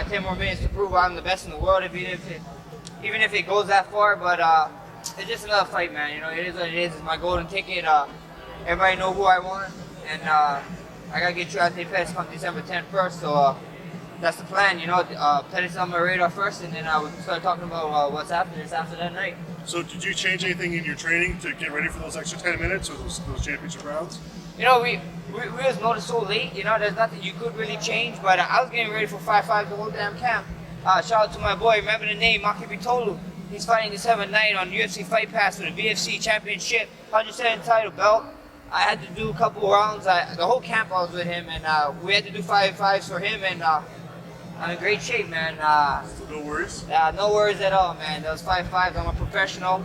got 10 more minutes to prove I'm the best in the world, even if it goes that far. But it's just another fight, man. You know, it is what it is. It's my golden ticket. Everybody know who I want, and I gotta get you Anthony Pettis come December 10th first. So that's the plan. You know, Pettis on my radar first, and then we'll start talking about what's after that night. So did you change anything in your training to get ready for those extra 10 minutes or those championship rounds? You know, we was noticed so late. You know, there's nothing you could really change. But I was getting ready for 5-5 the whole damn camp. Shout out to my boy. Remember the name, Makibitolu. He's fighting December 9th on UFC Fight Pass for the VFC Championship 107 title belt. I had to do a couple rounds. The whole camp I was with him, and we had to do 5-5s for him. And I'm in great shape, man. No worries? No worries at all, man. Those 5-5s, I'm a professional.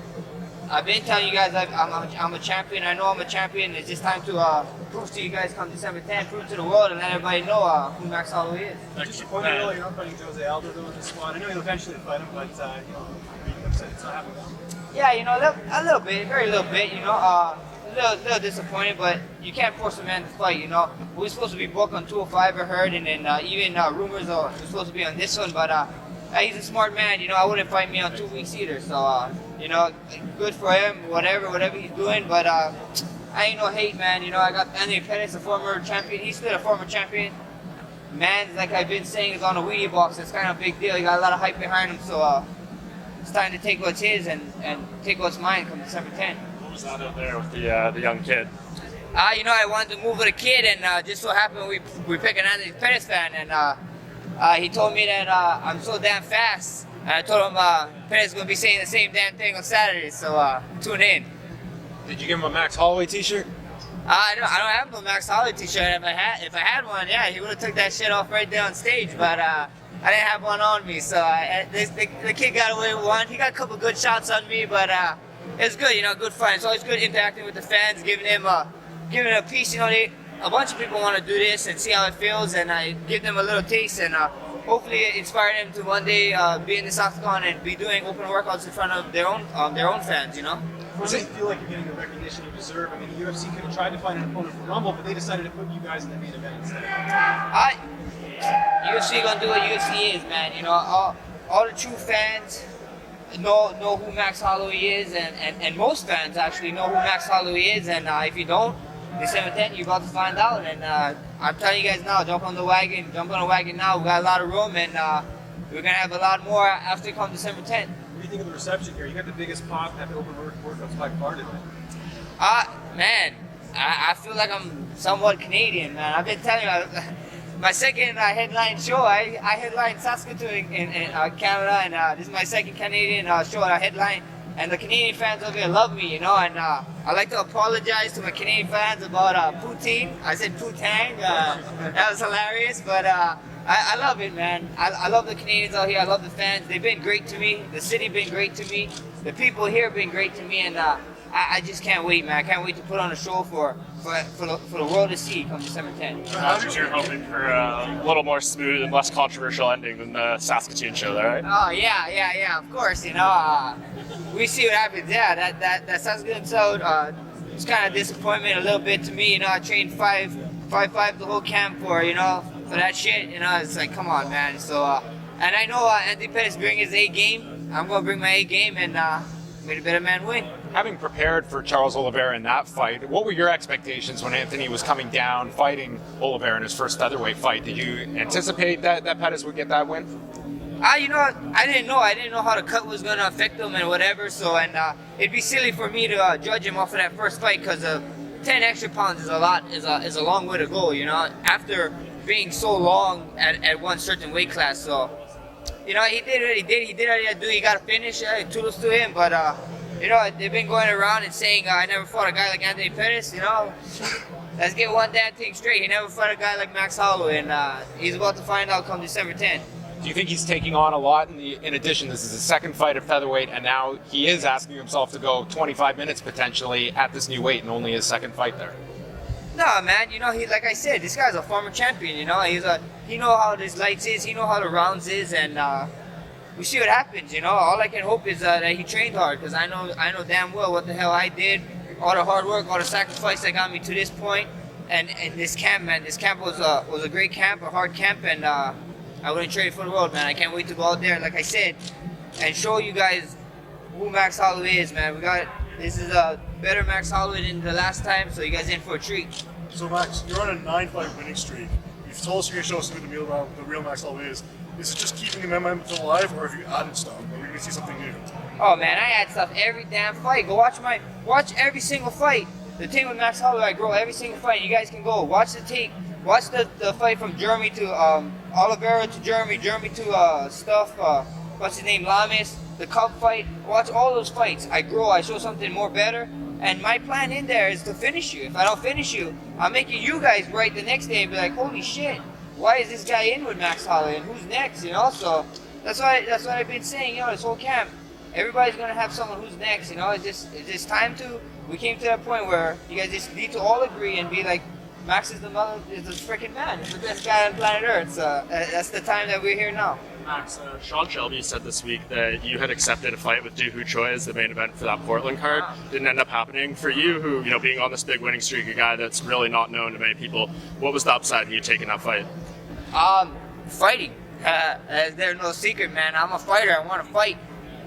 I've been telling you guys I'm a champion. I know I'm a champion. It's just time to prove to you guys come December 10th, prove to the world and let everybody know who Max Holloway is. Disappointed at all you're not fighting Jose Aldo though in the squad. I know you'll eventually fight him, but are you upset it's not happening? Yeah, you know, a little bit, very little bit, you know. A little disappointed, but you can't force a man to fight, you know. We're supposed to be booked on 205, I heard, and then even rumors are we're supposed to be on this one, but he's a smart man, you know. I wouldn't fight me on 2 weeks either, so, you know, good for him, whatever he's doing, but I ain't no hate, man, you know. I got Anthony Pettis, a former champion. He's still a former champion. Man, like I've been saying, is on a weenie box. It's kind of a big deal. He got a lot of hype behind him, so it's time to take what's his and take what's mine come December 10th. What was that out there with the young kid? You know, I wanted to move with a kid, and just so happened we picked an Anthony Pettis fan, and he told me that I'm so damn fast. And I told him Pettis is going to be saying the same damn thing on Saturday, so tune in. Did you give him a Max Holloway t-shirt? I don't have no Max Holloway t-shirt. If I had one, yeah, he would have took that shit off right there on stage, but I didn't have one on me, so the kid got away with one. He got a couple good shots on me, but it was good, you know, good fun. It's always good interacting with the fans, giving them a piece. You know, a bunch of people want to do this and see how it feels, and I give them a little taste, and hopefully inspire them to one day be in this octagon and be doing open workouts in front of their own fans, you know. Does it feel like you're getting the recognition you deserve? I mean, the UFC could have tried to find an opponent for Rumble, but they decided to put you guys in the main event instead. UFC gonna do what UFC is, man. You know, all the true fans know who Max Holloway is, and most fans actually know who Max Holloway is. And if you don't, December 10th, you're about to find out. And I'm telling you guys now, jump on the wagon now. We got a lot of room, and we're gonna have a lot more after come December 10th. What do you think of the reception here? You got the biggest pop at the open workouts by far today. Man, I feel like I'm somewhat Canadian, man. I've been telling you, my second headline show, I headlined Saskatoon in Canada, and this is my second Canadian show I headline. And the Canadian fans over here love me, you know, and I'd like to apologize to my Canadian fans about poutine. I said poutang, that was hilarious, but I love it, man. I love the Canadians out here. I love the fans. They've been great to me. The city been great to me. The people here have been great to me, and I just can't wait, man. I can't wait to put on a show for the world to see come December 10th. You're hoping for a little more smooth and less controversial ending than the Saskatoon show, there, right? Oh yeah, of course. You know, we see what happens. Yeah, that Saskatoon show. It's kind of disappointment a little bit to me. You know, I trained 5-5 the whole camp for that shit. You know, it's like, come on, man. So and I know Anthony Pettis bring his A game. I'm gonna bring my A game and make a better man win. Having prepared for Charles Oliveira in that fight, what were your expectations when Anthony was coming down fighting Oliveira in his first featherweight fight? Did you anticipate that Pettis would get that win? You know, I didn't know how the cut was going to affect him and whatever. So, and it'd be silly for me to judge him off of that first fight, because 10 extra pounds is a long way to go. You know, after being so long at one certain weight class. So, you know, he did what he did. He did what he had to do. He got to finish. Toodles to him, but. You know, they've been going around and saying, I never fought a guy like Anthony Pettis, you know. Let's get one damn thing straight. He never fought a guy like Max Holloway, and he's about to find out come December 10th. Do you think he's taking on a lot? In addition, this is his second fight at featherweight, and now he is asking himself to go 25 minutes potentially at this new weight, and only his second fight there. No, man, you know, like I said, this guy's a former champion, you know. He know how this lights is, he know how the rounds is, and we see what happens, you know. All I can hope is that he trained hard, because I know damn well what the hell I did, all the hard work, all the sacrifice that got me to this point, and this camp, man, this camp was a great camp, a hard camp, and I wouldn't trade it for the world, man. I can't wait to go out there, like I said, and show you guys who Max Holloway is, man. This is a better Max Holloway than the last time, so you guys in for a treat. So Max, you're on a 9-fight winning streak. You've told us you're going to show us who the real Max Holloway is. Is it just keeping the momentum alive, or have you added stuff? Are we going to see something new? Oh man, I add stuff every damn fight. Go watch every single fight. The thing with Max Holloway, I grow every single fight. You guys can go watch the tape. Watch the fight from Jeremy to Oliveira to Jeremy to what's his name, Lamas, the Cup fight. Watch all those fights. I grow. I show something more better. And my plan in there is to finish you. If I don't finish you, I'm making you guys right the next day and be like, holy shit, why is this guy in with Max Holloway and who's next? You know, so that's what I've been saying. You know, this whole camp, everybody's gonna have someone who's next. You know, it's just time to. We came to that point where you guys just need to all agree and be like, Max is the freaking man. He's the best guy on planet Earth. So that's the time that we're here now. Max, Sean Shelby said this week that you had accepted a fight with Dooku Choi as the main event for that Portland card. Didn't end up happening. For you, who, you know, being on this big winning streak, a guy that's really not known to many people, what was the upside in you taking that fight? Fighting. There's no secret, man. I'm a fighter. I want to fight.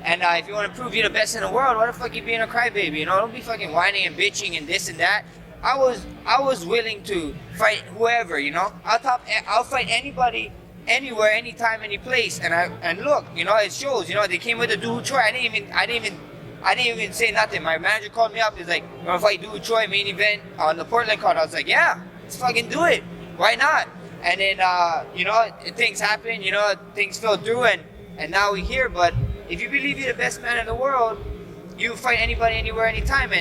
And if you want to prove you're the best in the world, why the fuck you being a crybaby? You know, don't be fucking whining and bitching and this and that. I was willing to fight whoever. You know, I'll fight anybody, anywhere, anytime, any place. And look, you know, it shows. You know, they came with the Dooku Choi. I didn't even say nothing. My manager called me up. He's like, "You want to fight Dooku Choi main event on the Portland card?" I was like, "Yeah, let's fucking do it. Why not?" And then you know, things happen. You know, things fell through, and now we're here. But if you believe you're the best man in the world, you fight anybody, anywhere, anytime.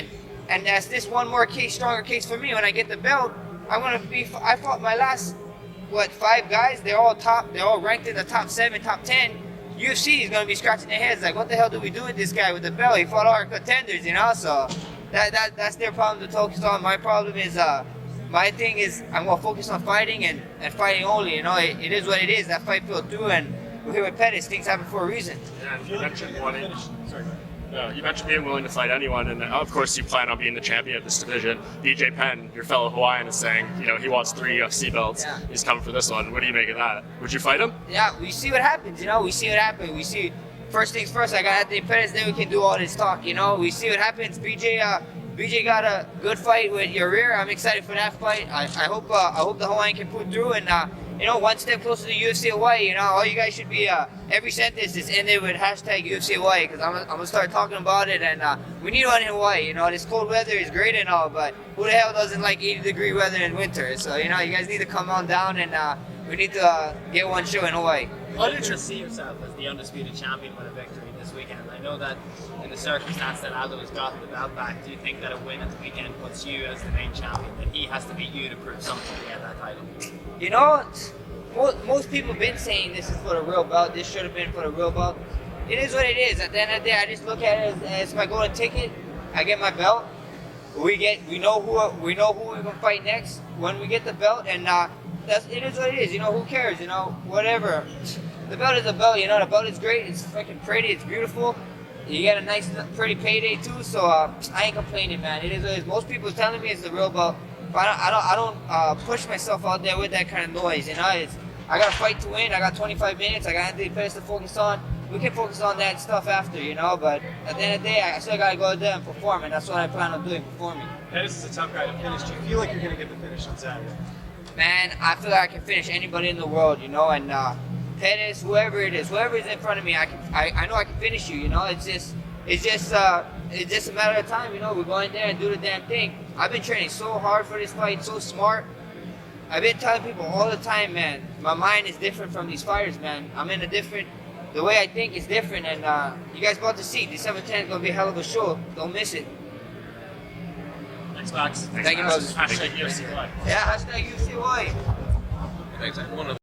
And that's this one more case, stronger case for me. When I get the belt, I fought my last 5 guys. They're all top. They're all ranked in the top 7, top 10. UFC is gonna be scratching their heads like, what the hell do we do with this guy with the belt? He fought all our contenders, you know. So that's their problem to focus on. My problem is my thing is I'm gonna focus on fighting and fighting only. You know, it is what it is. That fight fell through, and we're here with Pettis. Things happen for a reason. Yeah, you mentioned wanting. You mentioned being willing to fight anyone, and of course you plan on being the champion of this division. BJ Penn, your fellow Hawaiian, is saying, you know, he wants 3 UFC belts. Yeah. He's coming for this one. What do you make of that? Would you fight him? Yeah, we see what happens. You know, we see what happens. We see first things first. I got Anthony Pettis, then we can do all this talk. You know, we see what happens. BJ got a good fight with your rear. I'm excited for that fight. I hope the Hawaiian can put through and. You know, one step closer to UFC Hawaii. You know, all you guys should be, every sentence is ended with hashtag UFC Hawaii, because I'm going to start talking about it, and we need one in Hawaii. You know, this cold weather is great and all, but who the hell doesn't like 80-degree weather in winter? So, you know, you guys need to come on down, and we need to get one show in Hawaii. How did you see yourself as the undisputed champion with a victory this weekend? I know that in the circumstance that Aldo has gotten the belt back, do you think that a win at the weekend puts you as the main champion, and he has to beat you to prove something to get that title? You know, most people have been saying this is for the real belt, this should have been for the real belt. It is what it is. At the end of the day, I just look at it as my golden ticket. I get my belt. We know who we're gonna fight next when we get the belt, and it is what it is. You know, who cares? You know, whatever. The belt is a belt. You know, the belt is great. It's freaking pretty. It's beautiful. You get a nice, pretty payday too. So I ain't complaining, man. It is what it is. Most people are telling me it's the real belt, but I don't push myself out there with that kind of noise. You know, I got a fight to win. I got 25 minutes. I got Anthony Pettis to focus on. We can focus on that stuff after, you know. But at the end of the day, I still got to go out there and perform, and that's what I plan on doing, performing. Pettis is a tough guy to finish. Do you feel like you're going to get the finish on Saturday? Man, I feel like I can finish anybody in the world, you know. And Pettis, whoever it is, whoever is in front of me, I know I can finish you, you know. It's just a matter of time, you know. We're going there and do the damn thing. I've been training so hard for this fight, so smart. I've been telling people all the time, man, my mind is different from these fighters, man. The way I think is different, and you guys about to see, December 10th is going to be a hell of a show. Don't miss it. Thanks, Max. Thank you, brother. Hashtag UFC Live. Yeah, hashtag UFC Hawaii. Thanks, everyone.